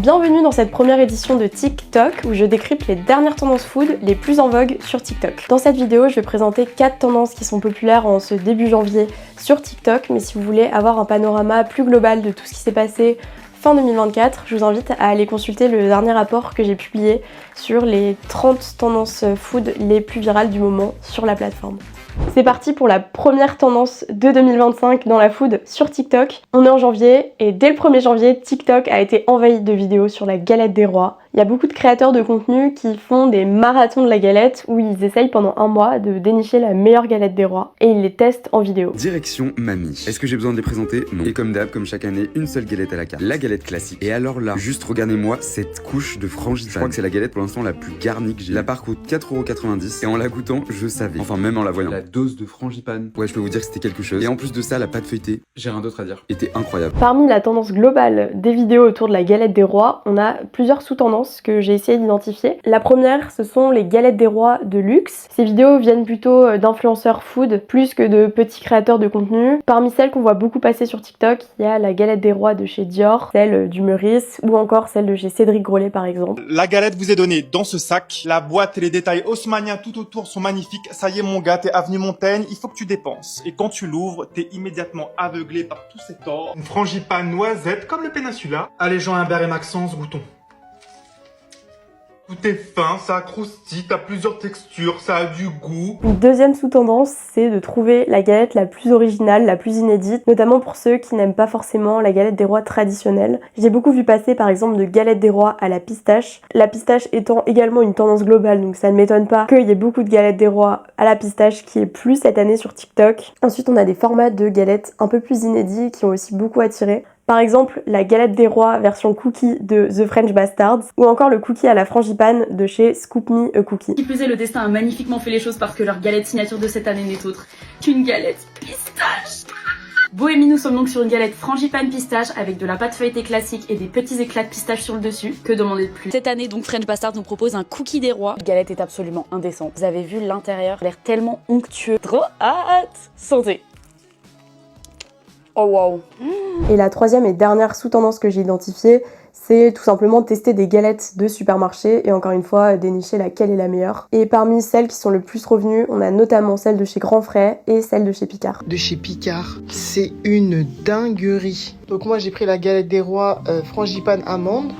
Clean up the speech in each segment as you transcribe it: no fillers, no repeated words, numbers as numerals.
Bienvenue dans cette première édition de TikTok où je décrypte les dernières tendances food les plus en vogue sur TikTok. Dans cette vidéo, je vais présenter 4 tendances qui sont populaires en ce début janvier sur TikTok, mais si vous voulez avoir un panorama plus global de tout ce qui s'est passé fin 2024, je vous invite à aller consulter le dernier rapport que j'ai publié sur les 30 tendances food les plus virales du moment sur la plateforme. C'est parti pour la première tendance de 2025 dans la food sur TikTok. On est en janvier et dès le 1er janvier, TikTok a été envahi de vidéos sur la galette des rois. Il y a beaucoup de créateurs de contenu qui font des marathons de la galette où ils essayent pendant un mois de dénicher la meilleure galette des rois et ils les testent en vidéo. Direction Mamie. Est-ce que j'ai besoin de les présenter? Non. Et comme d'hab, comme chaque année, une seule galette à la carte. La galette classique. Et alors là, juste regardez-moi cette couche de frangipane. Je crois que c'est la galette pour l'instant la plus garnie que j'ai. La part coûte 4,90€ et en la goûtant, je savais. Enfin, même en la voyant. La dose de frangipane. Ouais, je peux vous dire que c'était quelque chose. Et en plus de ça, la pâte feuilletée, j'ai rien d'autre à dire, était incroyable. Parmi la tendance globale des vidéos autour de la galette des rois, on a plusieurs sous-tendances que j'ai essayé d'identifier. La première, ce sont les galettes des rois de luxe. Ces vidéos viennent plutôt d'influenceurs food plus que de petits créateurs de contenu. Parmi celles qu'on voit beaucoup passer sur TikTok, il y a la galette des rois de chez Dior, celle du Meurice ou encore celle de chez Cédric Grolet par exemple. La galette vous est donnée dans ce sac. La boîte et les détails haussmanniens tout autour sont magnifiques. Ça y est mon gars, t'es avenue Montaigne, il faut que tu dépenses. Et quand tu l'ouvres, t'es immédiatement aveuglé par tous cet or. Une frangipane noisette comme le Peninsula. Allez Jean Humbert et Maxence, goûtons. Tout est fin, ça croustille, t'as plusieurs textures, ça a du goût. Une deuxième sous-tendance, c'est de trouver la galette la plus originale, la plus inédite, notamment pour ceux qui n'aiment pas forcément la galette des rois traditionnelle. J'ai beaucoup vu passer par exemple de galette des rois à la pistache. La pistache étant également une tendance globale, donc ça ne m'étonne pas qu'il y ait beaucoup de galettes des rois à la pistache qui est plus cette année sur TikTok. Ensuite, on a des formats de galettes un peu plus inédits qui ont aussi beaucoup attiré. Par exemple, la galette des rois version cookie de The French Bastards ou encore le cookie à la frangipane de chez Scoop Me a Cookie. Qui plus est, le destin a magnifiquement fait les choses parce que leur galette signature de cette année n'est autre qu'une galette pistache. Bohémie, nous sommes donc sur une galette frangipane pistache avec de la pâte feuilletée classique et des petits éclats de pistache sur le dessus. Que demander de plus? Cette année, donc, French Bastard nous propose un cookie des rois. La galette est absolument indécente. Vous avez vu l'intérieur, l'air tellement onctueux. Trop hâte! Santé! Oh wow! Et la troisième et dernière sous-tendance que j'ai identifiée, c'est tout simplement tester des galettes de supermarché et encore une fois dénicher laquelle est la meilleure. Et parmi celles qui sont le plus revenues, on a notamment celle de chez Grand Frais et celle de chez Picard. De chez Picard, c'est une dinguerie. Donc moi j'ai pris la galette des rois frangipane amande.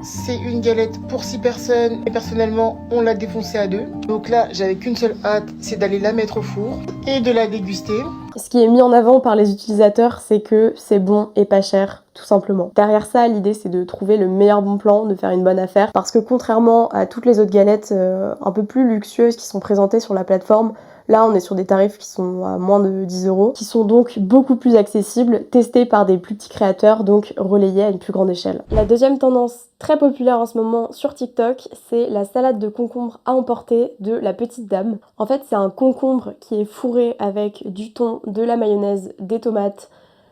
C'est une galette pour 6 personnes et personnellement on l'a défoncée à 2. Donc là j'avais qu'une seule hâte, c'est d'aller la mettre au four et de la déguster. Ce qui est mis en avant par les utilisateurs, c'est que c'est bon et pas cher, tout simplement. Derrière ça, l'idée c'est de trouver le meilleur bon plan, de faire une bonne affaire, parce que contrairement à toutes les autres galettes un peu plus luxueuses qui sont présentées sur la plateforme, là on est sur des tarifs qui sont à moins de 10€, qui sont donc beaucoup plus accessibles, testés par des plus petits créateurs, donc relayés à une plus grande échelle. La deuxième tendance très populaire en ce moment sur TikTok, c'est la salade de concombre à emporter de la petite dame. En fait, c'est un concombre qui est fourré avec du thon, de la mayonnaise, des tomates,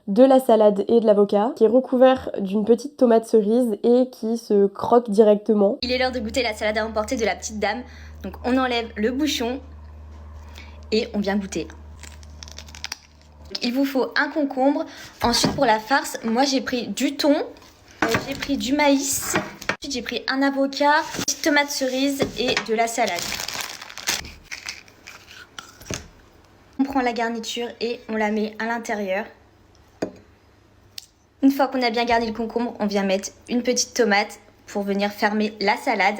de la salade et de l'avocat, qui est recouvert d'une petite tomate cerise et qui se croque directement. Il est l'heure de goûter la salade à emporter de la petite dame. Donc on enlève le bouchon et on vient goûter. Il vous faut un concombre. Ensuite pour la farce, moi j'ai pris du thon, j'ai pris du maïs, ensuite j'ai pris un avocat, une petite tomate cerise et de la salade. On prend la garniture et on la met à l'intérieur. Une fois qu'on a bien garni le concombre, on vient mettre une petite tomate pour venir fermer la salade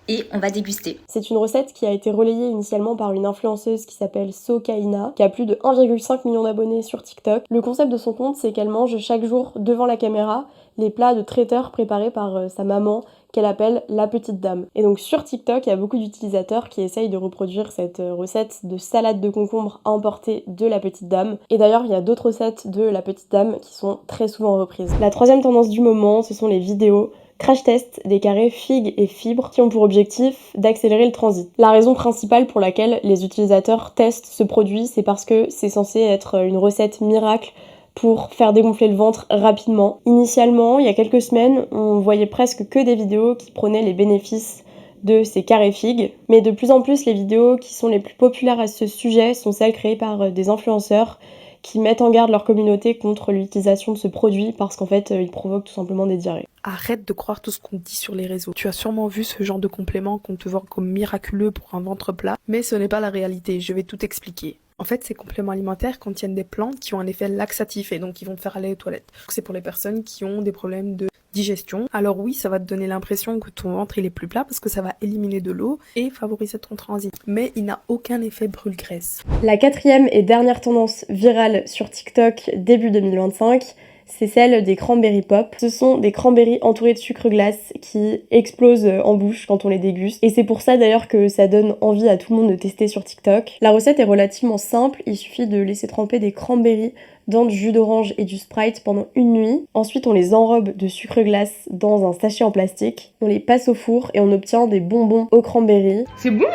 et on va déguster. C'est une recette qui a été relayée initialement par une influenceuse qui s'appelle Sokaina, qui a plus de 1,5 million d'abonnés sur TikTok. Le concept de son compte, c'est qu'elle mange chaque jour devant la caméra les plats de traiteur préparés par sa maman, qu'elle appelle la petite dame. Et donc sur TikTok, il y a beaucoup d'utilisateurs qui essayent de reproduire cette recette de salade de concombre à emporter de la petite dame. Et d'ailleurs, il y a d'autres recettes de la petite dame qui sont très souvent reprises. La troisième tendance du moment, ce sont les vidéos crash test des carrés figues et fibres qui ont pour objectif d'accélérer le transit. La raison principale pour laquelle les utilisateurs testent ce produit, c'est parce que c'est censé être une recette miracle pour faire dégonfler le ventre rapidement. Initialement, il y a quelques semaines, on voyait presque que des vidéos qui prenaient les bénéfices de ces carrés figues, mais de plus en plus les vidéos qui sont les plus populaires à ce sujet sont celles créées par des influenceurs qui mettent en garde leur communauté contre l'utilisation de ce produit parce qu'en fait il provoque tout simplement des diarrhées. Arrête de croire tout ce qu'on dit sur les réseaux. Tu as sûrement vu ce genre de compléments qu'on te vend comme miraculeux pour un ventre plat, mais ce n'est pas la réalité, je vais tout expliquer. En fait, ces compléments alimentaires contiennent des plantes qui ont un effet laxatif et donc qui vont te faire aller aux toilettes. C'est pour les personnes qui ont des problèmes de digestion. Alors oui, ça va te donner l'impression que ton ventre il est plus plat parce que ça va éliminer de l'eau et favoriser ton transit. Mais il n'a aucun effet brûle-graisse. La quatrième et dernière tendance virale sur TikTok début 2025, c'est celle des cranberry pop. Ce sont des cranberries entourées de sucre glace qui explosent en bouche quand on les déguste. Et c'est pour ça d'ailleurs que ça donne envie à tout le monde de tester sur TikTok. La recette est relativement simple, il suffit de laisser tremper des cranberries dans du jus d'orange et du Sprite pendant une nuit. Ensuite, on les enrobe de sucre glace dans un sachet en plastique. On les passe au four et on obtient des bonbons aux cranberries. C'est bon!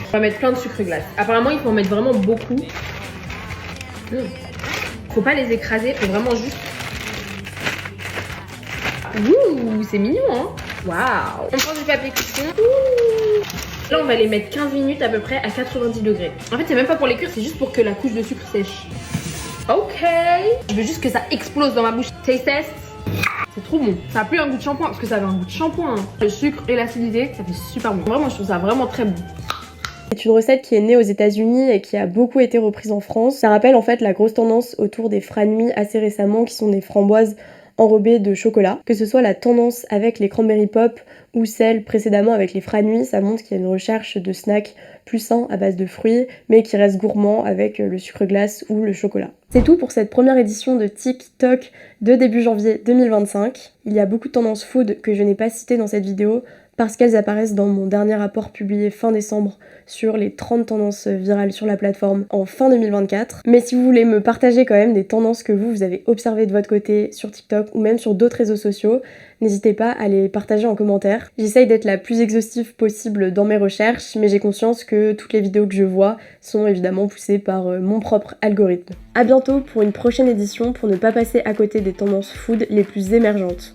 On va mettre plein de sucre glace. Apparemment, il faut en mettre vraiment beaucoup. Faut pas les écraser, faut vraiment juste... Ouh, c'est mignon, hein. Waouh. On prend du papier cuisson. Là, on va les mettre 15 minutes à peu près à 90 degrés. En fait, c'est même pas pour les cuire, c'est juste pour que la couche de sucre sèche. Ok. Je veux juste que ça explose dans ma bouche. Taste test. C'est trop bon. Ça a plus un goût de shampoing, parce que ça avait un goût de shampoing. Hein. Le sucre et l'acidité, ça fait super bon. Vraiment, je trouve ça vraiment très bon. C'est une recette qui est née aux États-Unis et qui a beaucoup été reprise en France. Ça rappelle en fait la grosse tendance autour des franmi assez récemment, qui sont des framboises enrobées de chocolat. Que ce soit la tendance avec les cranberry pop ou celle précédemment avec les franmi, ça montre qu'il y a une recherche de snacks plus sains à base de fruits, mais qui restent gourmands avec le sucre glace ou le chocolat. C'est tout pour cette première édition de TikTok de début janvier 2025. Il y a beaucoup de tendances food que je n'ai pas citées dans cette vidéo, parce qu'elles apparaissent dans mon dernier rapport publié fin décembre sur les 30 tendances virales sur la plateforme en fin 2024. Mais si vous voulez me partager quand même des tendances que vous avez observées de votre côté sur TikTok ou même sur d'autres réseaux sociaux, n'hésitez pas à les partager en commentaire. J'essaye d'être la plus exhaustive possible dans mes recherches, mais j'ai conscience que toutes les vidéos que je vois sont évidemment poussées par mon propre algorithme. A bientôt pour une prochaine édition pour ne pas passer à côté des tendances food les plus émergentes.